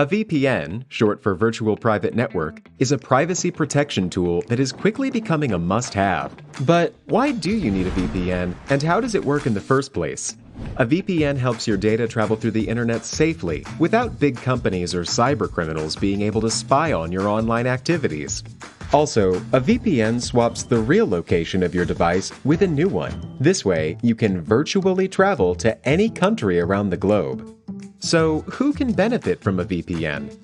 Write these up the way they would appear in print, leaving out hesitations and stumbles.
A VPN, short for Virtual Private Network, is a privacy protection tool that is quickly becoming a must-have. But why do you need a VPN, and how does it work in the first place? A VPN helps your data travel through the internet safely, without big companies or cybercriminals being able to spy on your online activities. Also, a VPN swaps the real location of your device with a new one. This way, you can virtually travel to any country around the globe. So, who can benefit from a VPN?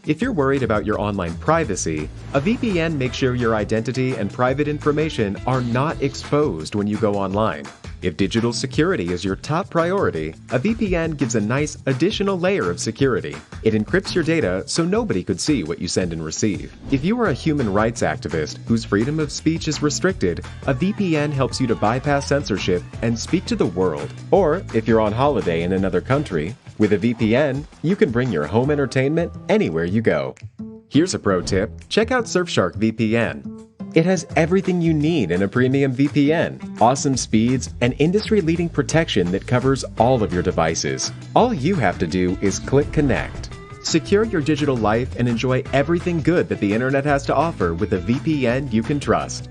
If you're worried about your online privacy, a VPN makes sure your identity and private information are not exposed when you go online. If digital security is your top priority, a VPN gives a nice additional layer of security. It encrypts your data so nobody could see what you send and receive. If you are a human rights activist whose freedom of speech is restricted, a VPN helps you to bypass censorship and speak to the world. Or, if you're on holiday in another country, with a VPN, you can bring your home entertainment anywhere you go. Here's a pro tip. Check out Surfshark VPN. It has everything you need in a premium VPN, awesome speeds, and industry-leading protection that covers all of your devices. All you have to do is click Connect. Secure your digital life and enjoy everything good that the internet has to offer with a VPN you can trust.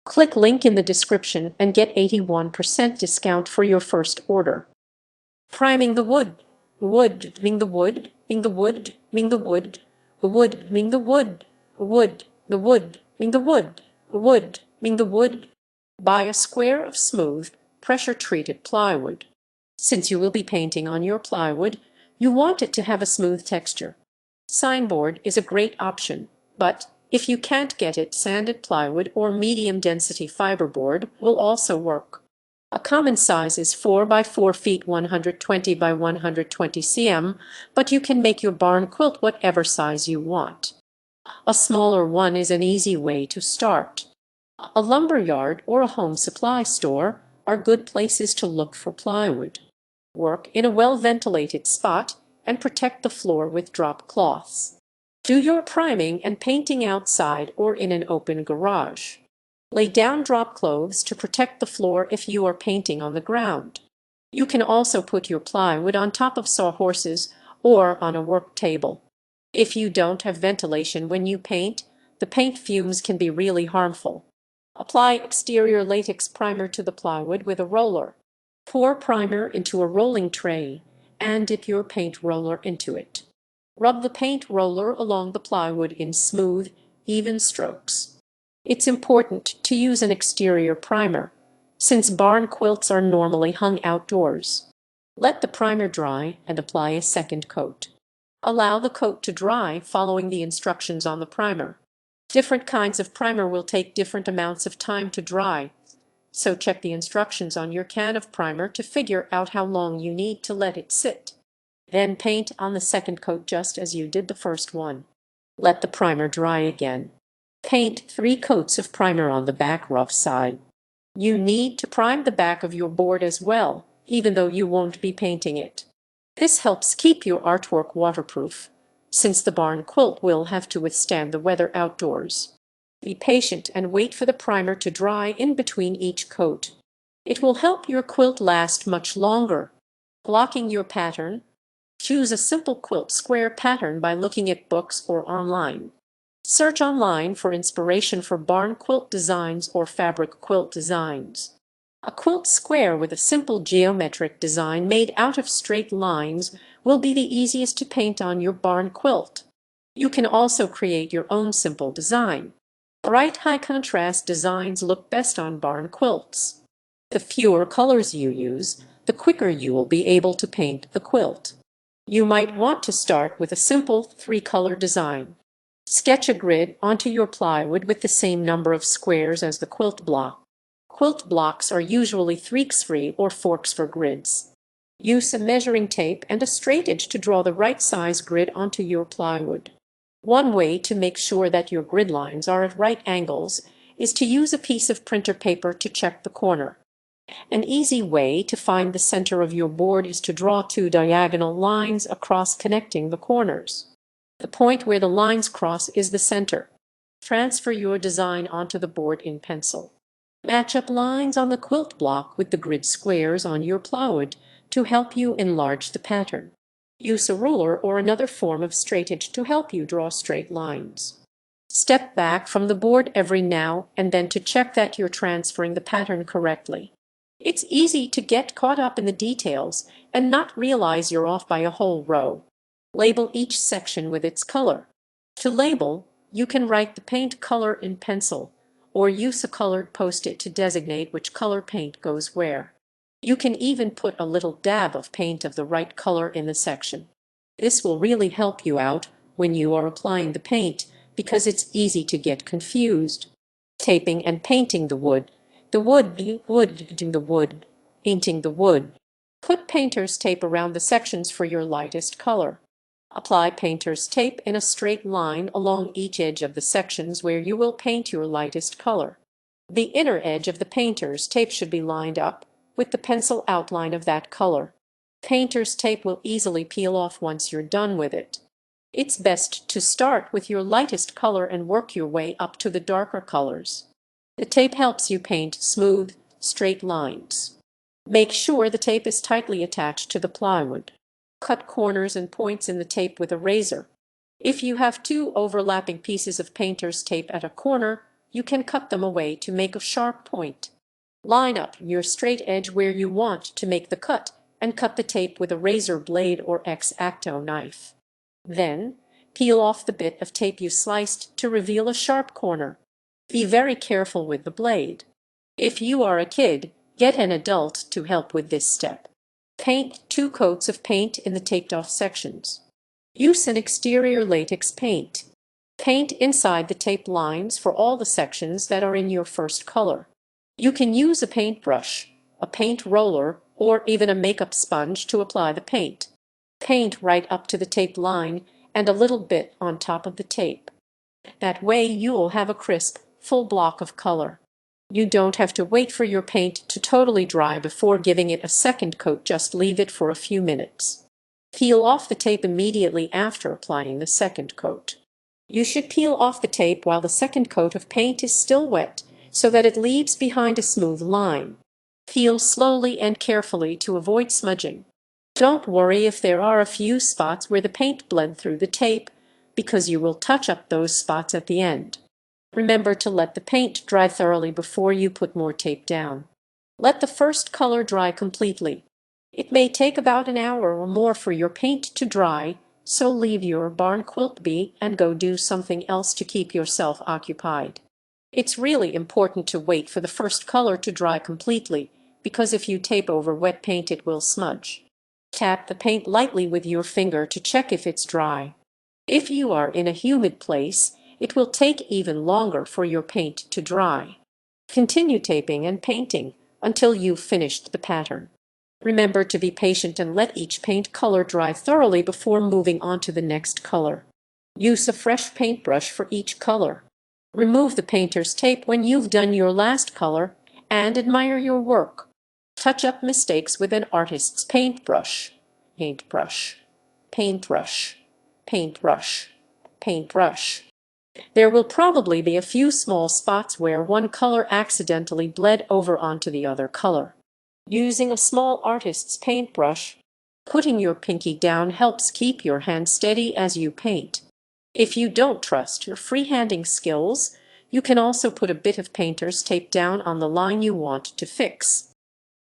Click link in the description and get 81% discount for your first order. Priming the wood. Wood, ming the wood, ming the wood, ming the wood. The wood, ming the wood, wood, the wood, ming the wood, wood, ming the wood. Buy a square of smooth, pressure-treated plywood. Since you will be painting on your plywood, you want it to have a smooth texture. Signboard is a great option, but if you can't get it, sanded plywood or medium-density fiberboard will also work. A common size is 4 by 4 feet 120 by 120 cm, but you can make your barn quilt whatever size you want. A smaller one is an easy way to start. A lumber yard or a home supply store are good places to look for plywood. Work in a well-ventilated spot and protect the floor with drop cloths. Do your priming and painting outside or in an open garage. Lay down drop cloths to protect the floor if you are painting on the ground. You can also put your plywood on top of sawhorses or on a work table. If you don't have ventilation when you paint, the paint fumes can be really harmful. Apply exterior latex primer to the plywood with a roller. Pour primer into a rolling tray and dip your paint roller into it. Rub the paint roller along the plywood in smooth, even strokes. It's important to use an exterior primer, since barn quilts are normally hung outdoors. Let the primer dry and apply a second coat. Allow the coat to dry following the instructions on the primer. Different kinds of primer will take different amounts of time to dry, so check the instructions on your can of primer to figure out how long you need to let it sit. Then paint on the second coat just as you did the first one. Let the primer dry again. Paint 3 coats of primer on the back rough side. You need to prime the back of your board as well, even though you won't be painting it. This helps keep your artwork waterproof, since the barn quilt will have to withstand the weather outdoors. Be patient and wait for the primer to dry in between each coat. It will help your quilt last much longer. Blocking your pattern. Choose a simple quilt square pattern by looking at books or online. Search online for inspiration for barn quilt designs or fabric quilt designs. A quilt square with a simple geometric design made out of straight lines will be the easiest to paint on your barn quilt. You can also create your own simple design. Bright high-contrast designs look best on barn quilts. The fewer colors you use, the quicker you will be able to paint the quilt. You might want to start with a simple 3-color design. Sketch a grid onto your plywood with the same number of squares as the quilt block. Quilt blocks are usually 3x3 or 4x4 grids. Use a measuring tape and a straight edge to draw the right size grid onto your plywood. One way to make sure that your grid lines are at right angles is to use a piece of printer paper to check the corner. An easy way to find the center of your board is to draw 2 diagonal lines across connecting the corners. The point where the lines cross is the center. Transfer your design onto the board in pencil. Match up lines on the quilt block with the grid squares on your plywood to help you enlarge the pattern. Use a ruler or another form of straightedge to help you draw straight lines. Step back from the board every now and then to check that you're transferring the pattern correctly. It's easy to get caught up in the details and not realize you're off by a whole row. Label each section with its color. To label, you can write the paint color in pencil, or use a colored post-it to designate which color paint goes where. You can even put a little dab of paint of the right color in the section. This will really help you out when you are applying the paint, because it's easy to get confused. Taping and painting the wood. The wood, painting the wood. Put painter's tape around the sections for your lightest color. Apply painter's tape in a straight line along each edge of the sections where you will paint your lightest color. The inner edge of the painter's tape should be lined up with the pencil outline of that color. Painter's tape will easily peel off once you're done with it. It's best to start with your lightest color and work your way up to the darker colors. The tape helps you paint smooth, straight lines. Make sure the tape is tightly attached to the plywood. Cut corners and points in the tape with a razor. If you have two overlapping pieces of painter's tape at a corner, you can cut them away to make a sharp point. Line up your straight edge where you want to make the cut and cut the tape with a razor blade or X-Acto knife. Then, peel off the bit of tape you sliced to reveal a sharp corner. Be very careful with the blade. If you are a kid, get an adult to help with this step. Paint 2 coats of paint in the taped-off sections. Use an exterior latex paint. Paint inside the tape lines for all the sections that are in your first color. You can use a paintbrush, a paint roller, or even a makeup sponge to apply the paint. Paint right up to the tape line and a little bit on top of the tape. That way you'll have a crisp, full block of color. You don't have to wait for your paint to totally dry before giving it a second coat, just leave it for a few minutes. Peel off the tape immediately after applying the second coat. You should peel off the tape while the second coat of paint is still wet, so that it leaves behind a smooth line. Peel slowly and carefully to avoid smudging. Don't worry if there are a few spots where the paint bled through the tape, because you will touch up those spots at the end. Remember to let the paint dry thoroughly before you put more tape down. Let the first color dry completely. It may take about an hour or more for your paint to dry, so leave your barn quilt be and go do something else to keep yourself occupied. It's really important to wait for the first color to dry completely, because if you tape over wet paint it will smudge. Tap the paint lightly with your finger to check if it's dry. If you are in a humid place, it will take even longer for your paint to dry. Continue taping and painting until you've finished the pattern. Remember to be patient and let each paint color dry thoroughly before moving on to the next color. Use a fresh paintbrush for each color. Remove the painter's tape when you've done your last color and admire your work. Touch up mistakes with an artist's paintbrush. Paintbrush, paintbrush, paintbrush, paintbrush. There will probably be a few small spots where one color accidentally bled over onto the other color. Using a small artist's paintbrush, putting your pinky down helps keep your hand steady as you paint. If you don't trust your freehanding skills, you can also put a bit of painter's tape down on the line you want to fix.